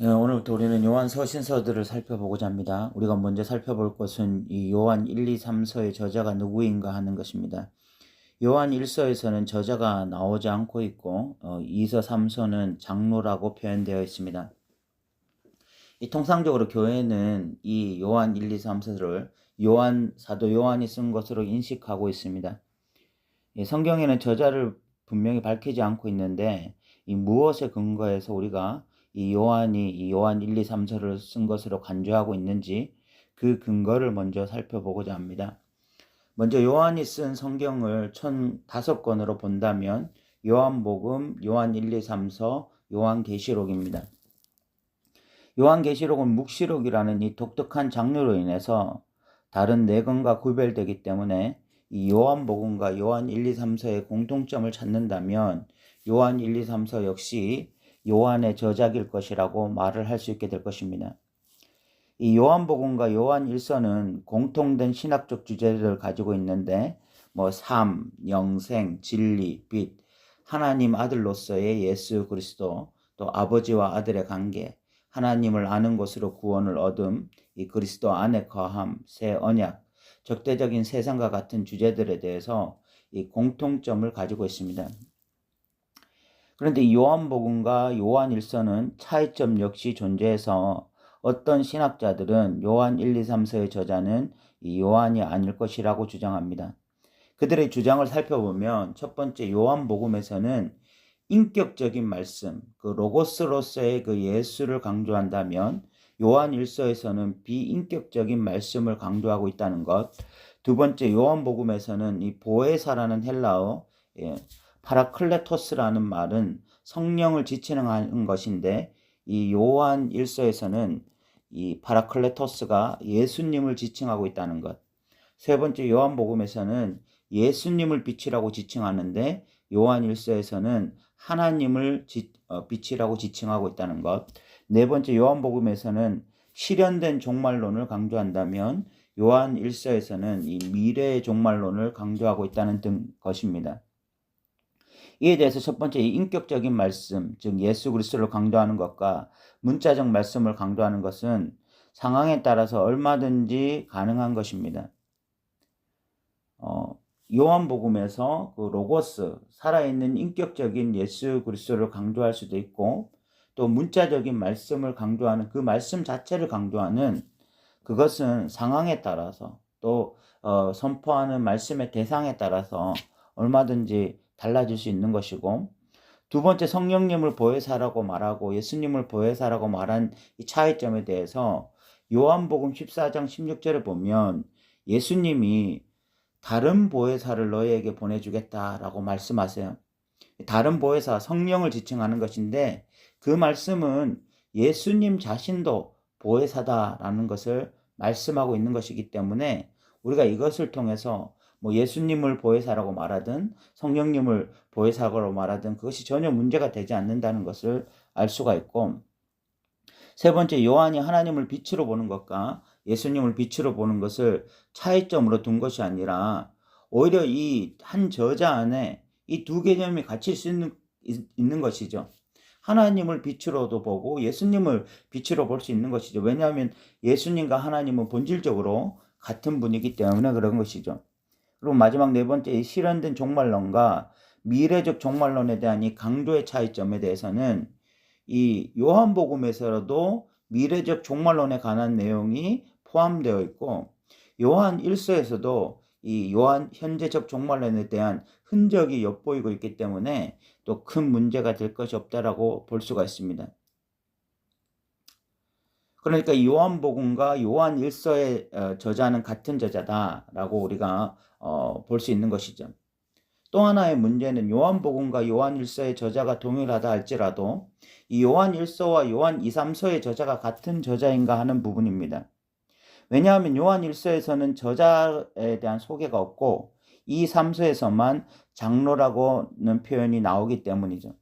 오늘부터 우리는 요한 서신서들을 살펴보고자 합니다. 우리가 먼저 살펴볼 것은 이 요한 1, 2, 3서의 저자가 누구인가 하는 것입니다. 요한 1서에서는 저자가 나오지 않고 있고 2서, 3서는 장로라고 표현되어 있습니다. 통상적으로 교회는 이 요한 1, 2, 3서를 사도 요한이 쓴 것으로 인식하고 있습니다. 성경에는 저자를 분명히 밝히지 않고 있는데 이 무엇에 근거해서 우리가 이 요한 1, 2, 3서를 쓴 것으로 간주하고 있는지 그 근거를 먼저 살펴보고자 합니다. 먼저 요한이 쓴 성경을 총 5권으로 본다면 요한복음, 요한 1, 2, 3서, 요한계시록입니다. 요한계시록은 묵시록이라는 이 독특한 장르로 인해서 다른 4권과 구별되기 때문에 이 요한복음과 요한 1, 2, 3서의 공통점을 찾는다면 요한 1, 2, 3서 역시 요한의 저작일 것이라고 말을 할 수 있게 될 것입니다. 이 요한복음과 요한 1서는 공통된 신학적 주제를 가지고 있는데 삶, 영생, 진리, 빛, 하나님 아들로서의 예수 그리스도, 또 아버지와 아들의 관계, 하나님을 아는 것으로 구원을 얻음, 이 그리스도 안에 거함, 새 언약, 적대적인 세상과 같은 주제들에 대해서 이 공통점을 가지고 있습니다. 그런데 요한복음과 요한 1서는 차이점 역시 존재해서 어떤 신학자들은 요한 1, 2, 3서의 저자는 이 요한이 아닐 것이라고 주장합니다. 그들의 주장을 살펴보면 첫 번째 요한복음에서는 인격적인 말씀, 그 로고스로서의 그 예수를 강조한다면 요한 1서에서는 비인격적인 말씀을 강조하고 있다는 것. 두 번째 요한복음에서는 이 보혜사라는 헬라어 파라클레토스라는 말은 성령을 지칭하는 것인데 이 요한 1서에서는 이 파라클레토스가 예수님을 지칭하고 있다는 것. 세 번째 요한복음에서는 예수님을 빛이라고 지칭하는데 요한 1서에서는 하나님을 빛이라고 지칭하고 있다는 것. 네 번째 요한복음에서는 실현된 종말론을 강조한다면 요한 1서에서는 이 미래의 종말론을 강조하고 있다는 등 것입니다. 이에 대해서 첫 번째 이 인격적인 말씀, 즉 예수 그리스도를 강조하는 것과 문자적 말씀을 강조하는 것은 상황에 따라서 얼마든지 가능한 것입니다. 요한복음에서 그 로고스, 살아있는 인격적인 예수 그리스도를 강조할 수도 있고 또 문자적인 말씀을 강조하는 그 말씀 자체를 강조하는 그것은 상황에 따라서 또 선포하는 말씀의 대상에 따라서 얼마든지 달라질 수 있는 것이고 두 번째 성령님을 보혜사라고 말하고 예수님을 보혜사라고 말한 이 차이점에 대해서 요한복음 14장 16절에 보면 예수님이 다른 보혜사를 너희에게 보내주겠다라고 말씀하세요. 다른 보혜사 성령을 지칭하는 것인데 그 말씀은 예수님 자신도 보혜사다라는 것을 말씀하고 있는 것이기 때문에 우리가 이것을 통해서 예수님을 보혜사라고 말하든 성령님을 보혜사라고 말하든 그것이 전혀 문제가 되지 않는다는 것을 알 수가 있고 세 번째 요한이 하나님을 빛으로 보는 것과 예수님을 빛으로 보는 것을 차이점으로 둔 것이 아니라 오히려 이 한 저자 안에 이 두 개념이 같이 있는 것이죠. 하나님을 빛으로도 보고 예수님을 빛으로 볼 수 있는 것이죠. 왜냐하면 예수님과 하나님은 본질적으로 같은 분이기 때문에 그런 것이죠. 그리고 마지막 네 번째 이 실현된 종말론과 미래적 종말론에 대한 이 강조의 차이점에 대해서는 이 요한복음에서도 미래적 종말론에 관한 내용이 포함되어 있고 요한 1서에서도 이 요한 현재적 종말론에 대한 흔적이 엿보이고 있기 때문에 또 큰 문제가 될 것이 없다라고 볼 수가 있습니다. 그러니까 요한복음과 요한 1서의 저자는 같은 저자다라고 우리가 볼 수 있는 것이죠. 또 하나의 문제는 요한복음과 요한 1서의 저자가 동일하다 할지라도 이 요한 1서와 요한 2, 3서의 저자가 같은 저자인가 하는 부분입니다. 왜냐하면 요한 1서에서는 저자에 대한 소개가 없고 2, 3서에서만 장로라고는 표현이 나오기 때문이죠.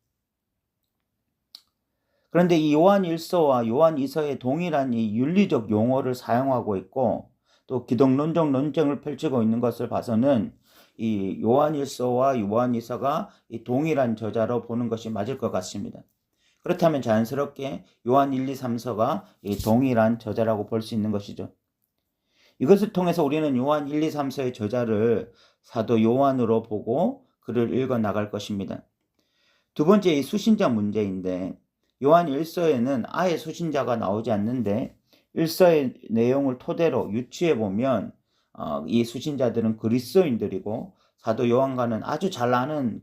그런데 이 요한 1서와 요한 2서의 동일한 이 윤리적 용어를 사용하고 있고 또 기독론적 논쟁을 펼치고 있는 것을 봐서는 이 요한 1서와 요한 2서가 이 동일한 저자로 보는 것이 맞을 것 같습니다. 그렇다면 자연스럽게 요한 1, 2, 3서가 동일한 저자라고 볼 수 있는 것이죠. 이것을 통해서 우리는 요한 1, 2, 3서의 저자를 사도 요한으로 보고 그를 읽어 나갈 것입니다. 두 번째, 이 수신자 문제인데 요한 1서에는 아예 수신자가 나오지 않는데 1서의 내용을 토대로 유추해 보면 이 수신자들은 그리스도인들이고 사도 요한과는 아주 잘 아는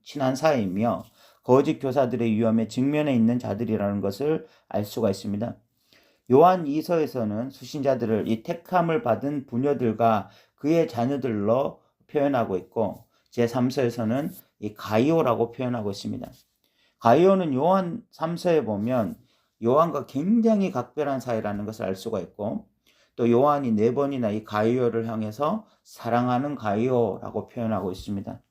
친한 사이이며 거짓 교사들의 위험에 직면해 있는 자들이라는 것을 알 수가 있습니다. 요한 2서에서는 수신자들을 이 택함을 받은 부녀들과 그의 자녀들로 표현하고 있고 제3서에서는 이 가이오라고 표현하고 있습니다. 가이오는 요한 3서에 보면 요한과 굉장히 각별한 사이라는 것을 알 수가 있고 또 요한이 4번이나 이 가이오를 향해서 사랑하는 가이오라고 표현하고 있습니다.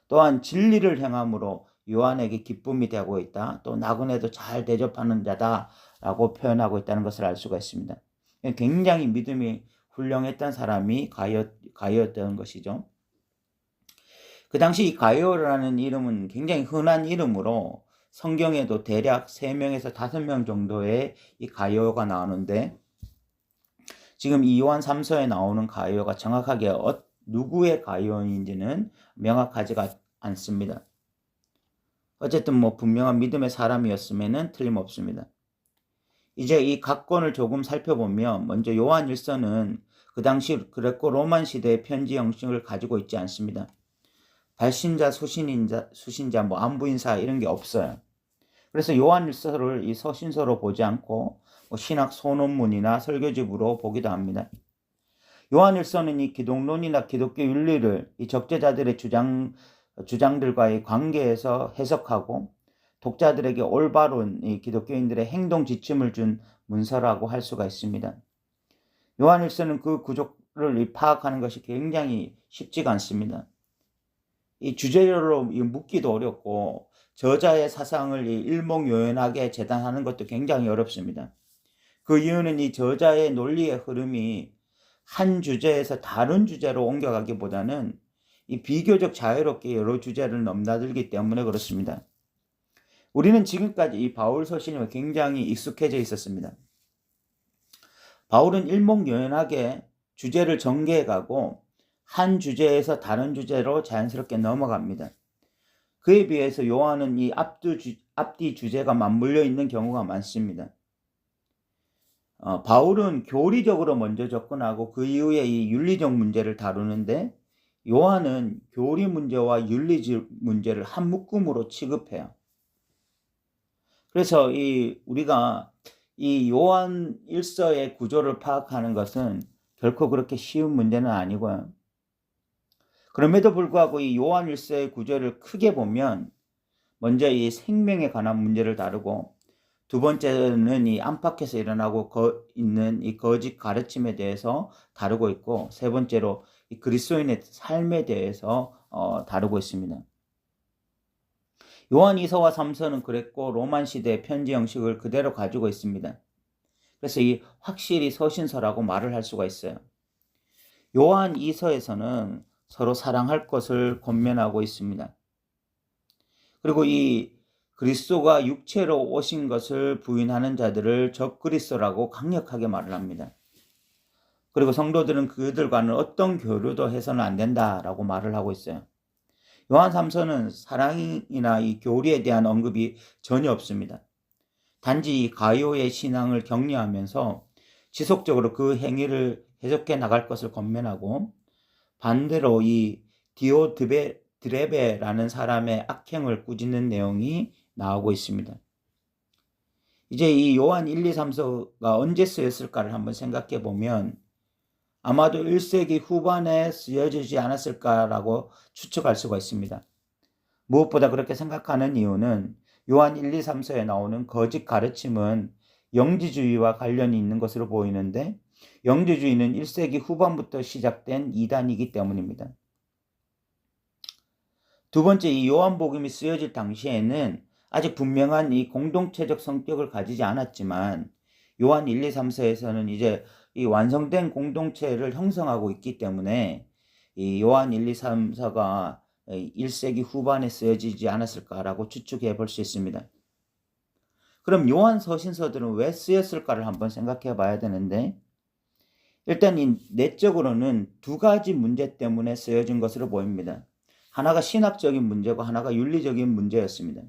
또한 진리를 행함으로 요한에게 기쁨이 되고 있다. 또 나그네도 잘 대접하는 자다라고 표현하고 있다는 것을 알 수가 있습니다. 굉장히 믿음이 훌륭했던 사람이 가이오였던 것이죠. 그 당시 이 가이오라는 이름은 굉장히 흔한 이름으로 성경에도 대략 3명에서 5명 정도의 이 가이오가 나오는데 지금 이 요한 3서에 나오는 가이오가 정확하게 누구의 가이오인지는 명확하지가 않습니다. 어쨌든 분명한 믿음의 사람이었음에는 틀림없습니다. 이제 이 각권을 조금 살펴보면 먼저 요한 1서는 그 당시 그레코 로만 시대의 편지 형식을 가지고 있지 않습니다. 발신자, 수신자, 안부인사 이런 게 없어요. 그래서 요한 1서를 이 서신서로 보지 않고 신학 소논문이나 설교집으로 보기도 합니다. 요한 1서는 이 기독론이나 기독교 윤리를 이 적재자들의 주장들과의 관계에서 해석하고 독자들에게 올바른 이 기독교인들의 행동 지침을 준 문서라고 할 수가 있습니다. 요한 1서는 그 구조를 파악하는 것이 굉장히 쉽지가 않습니다. 이 주제로 묻기도 어렵고 저자의 사상을 일목요연하게 재단하는 것도 굉장히 어렵습니다. 그 이유는 이 저자의 논리의 흐름이 한 주제에서 다른 주제로 옮겨가기보다는 이 비교적 자유롭게 여러 주제를 넘나들기 때문에 그렇습니다. 우리는 지금까지 이 바울 서신에 굉장히 익숙해져 있었습니다. 바울은 일목요연하게 주제를 전개해가고 한 주제에서 다른 주제로 자연스럽게 넘어갑니다. 그에 비해서 요한은 이 앞뒤 주제가 맞물려 있는 경우가 많습니다. 바울은 교리적으로 먼저 접근하고 그 이후에 이 윤리적 문제를 다루는데 요한은 교리 문제와 윤리적 문제를 한 묶음으로 취급해요. 그래서 우리가 이 요한 1서의 구조를 파악하는 것은 결코 그렇게 쉬운 문제는 아니고요. 그럼에도 불구하고 이 요한 1서의 구조를 크게 보면 먼저 이 생명에 관한 문제를 다루고 두 번째는 이 안팎에서 일어나고 있는 이 거짓 가르침에 대해서 다루고 있고 세 번째로 이 그리스도인의 삶에 대해서 다루고 있습니다. 요한 2서와 3서는 그랬고 로만 시대의 편지 형식을 그대로 가지고 있습니다. 그래서 이 확실히 서신서라고 말을 할 수가 있어요. 요한 2서에서는 서로 사랑할 것을 권면하고 있습니다. 그리고 이 그리스도가 육체로 오신 것을 부인하는 자들을 적그리스도라고 강력하게 말을 합니다. 그리고 성도들은 그들과는 어떤 교류도 해서는 안 된다라고 말을 하고 있어요. 요한 3서는 사랑이나 이 교리에 대한 언급이 전혀 없습니다. 단지 가이오의 신앙을 격려하면서 지속적으로 그 행위를 해석해 나갈 것을 권면하고 반대로 이 디오드레베라는 사람의 악행을 꾸짖는 내용이 나오고 있습니다. 이제 이 요한 1, 2, 3서가 언제 쓰였을까를 한번 생각해 보면 아마도 1세기 후반에 쓰여지지 않았을까라고 추측할 수가 있습니다. 무엇보다 그렇게 생각하는 이유는 요한 1, 2, 3서에 나오는 거짓 가르침은 영지주의와 관련이 있는 것으로 보이는데 영지주의는 1세기 후반부터 시작된 이단이기 때문입니다. 두 번째, 이 요한복음이 쓰여질 당시에는 아직 분명한 이 공동체적 성격을 가지지 않았지만 요한 1, 2, 3서에서는 이제 이 완성된 공동체를 형성하고 있기 때문에 이 요한 1, 2, 3서가 1세기 후반에 쓰여지지 않았을까라고 추측해 볼 수 있습니다. 그럼 요한 서신서들은 왜 쓰였을까를 한번 생각해 봐야 되는데, 일단 이 내적으로는 두 가지 문제 때문에 쓰여진 것으로 보입니다. 하나가 신학적인 문제고 하나가 윤리적인 문제였습니다.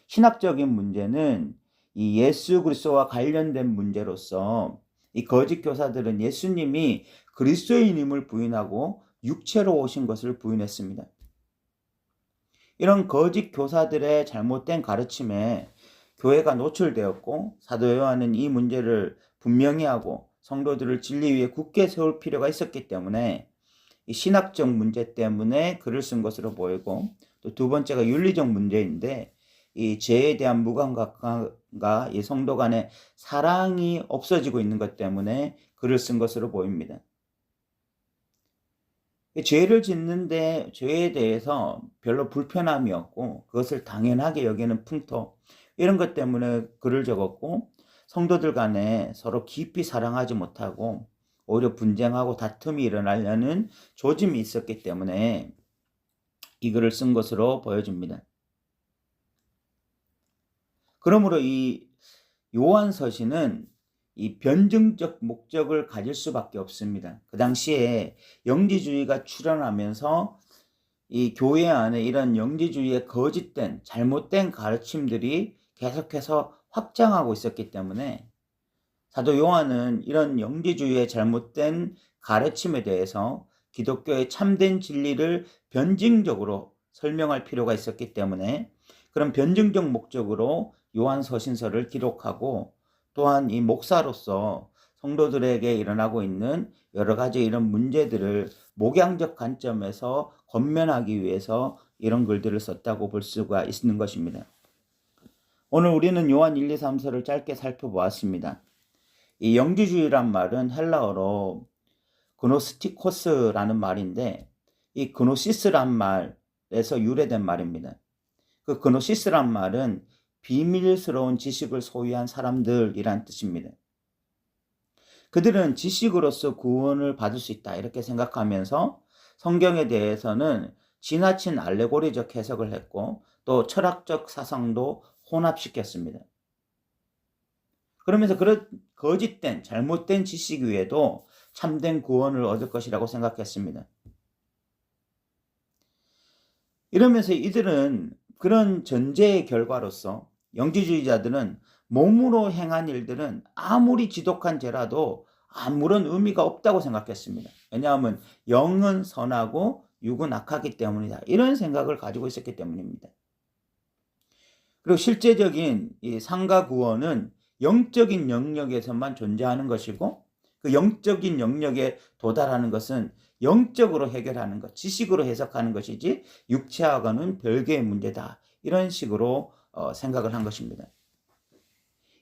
신학적인 문제는 이 예수 그리스도와 관련된 문제로서 이 거짓 교사들은 예수님이 그리스도인임을 부인하고 육체로 오신 것을 부인했습니다. 이런 거짓 교사들의 잘못된 가르침에 교회가 노출되었고, 사도 요한은 이 문제를 분명히 하고 성도들을 진리 위에 굳게 세울 필요가 있었기 때문에 이 신학적 문제 때문에 글을 쓴 것으로 보이고, 또 두 번째가 윤리적 문제인데, 이 죄에 대한 무감각과 이 성도 간의 사랑이 없어지고 있는 것 때문에 글을 쓴 것으로 보입니다. 죄를 짓는데 죄에 대해서 별로 불편함이 없고 그것을 당연하게 여기는 풍토, 이런 것 때문에 글을 적었고, 성도들 간에 서로 깊이 사랑하지 못하고 오히려 분쟁하고 다툼이 일어나려는 조짐이 있었기 때문에 이 글을 쓴 것으로 보여집니다. 그러므로 이 요한 서신은 이 변증적 목적을 가질 수밖에 없습니다. 그 당시에 영지주의가 출현하면서 이 교회 안에 이런 영지주의의 거짓된 잘못된 가르침들이 계속해서 확장하고 있었기 때문에 사도 요한은 이런 영지주의의 잘못된 가르침에 대해서 기독교의 참된 진리를 변증적으로 설명할 필요가 있었기 때문에 그런 변증적 목적으로 요한 서신서를 기록하고, 또한 이 목사로서 성도들에게 일어나고 있는 여러 가지 이런 문제들을 목양적 관점에서 권면하기 위해서 이런 글들을 썼다고 볼 수가 있는 것입니다. 오늘 우리는 요한 1, 2, 3서를 짧게 살펴보았습니다. 이 영지주의란 말은 헬라어로 그노스티코스라는 말인데, 이 그노시스란 말에서 유래된 말입니다. 그 그노시스란 말은 비밀스러운 지식을 소유한 사람들이란 뜻입니다. 그들은 지식으로서 구원을 받을 수 있다 이렇게 생각하면서 성경에 대해서는 지나친 알레고리적 해석을 했고, 또 철학적 사상도 혼합시켰습니다. 그러면서 그런 거짓된 잘못된 지식 위에도 참된 구원을 얻을 것이라고 생각했습니다. 이러면서 이들은 그런 전제의 결과로서 영지주의자들은 몸으로 행한 일들은 아무리 지독한 죄라도 아무런 의미가 없다고 생각했습니다. 왜냐하면 영은 선하고 육은 악하기 때문이다, 이런 생각을 가지고 있었기 때문입니다. 그리고 실제적인 이 상가 구원은 영적인 영역에서만 존재하는 것이고, 그 영적인 영역에 도달하는 것은 영적으로 해결하는 것, 지식으로 해석하는 것이지 육체하고는 별개의 문제다, 이런 식으로 생각을 한 것입니다.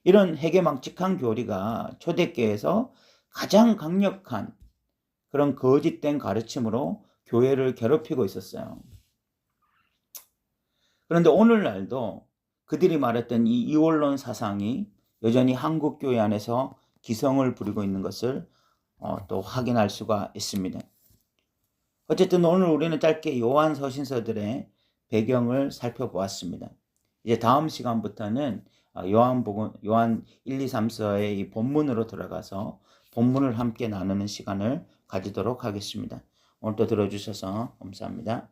이런 해괴망측한 교리가 초대교회에서 가장 강력한 그런 거짓된 가르침으로 교회를 괴롭히고 있었어요. 그런데 오늘날도 그들이 말했던 이 이원론 사상이 여전히 한국 교회 안에서 기성을 부리고 있는 것을 또 확인할 수가 있습니다. 어쨌든 오늘 우리는 짧게 요한 서신서들의 배경을 살펴보았습니다. 이제 다음 시간부터는 요한 1, 2, 3서의 이 본문으로 들어가서 본문을 함께 나누는 시간을 가지도록 하겠습니다. 오늘도 들어주셔서 감사합니다.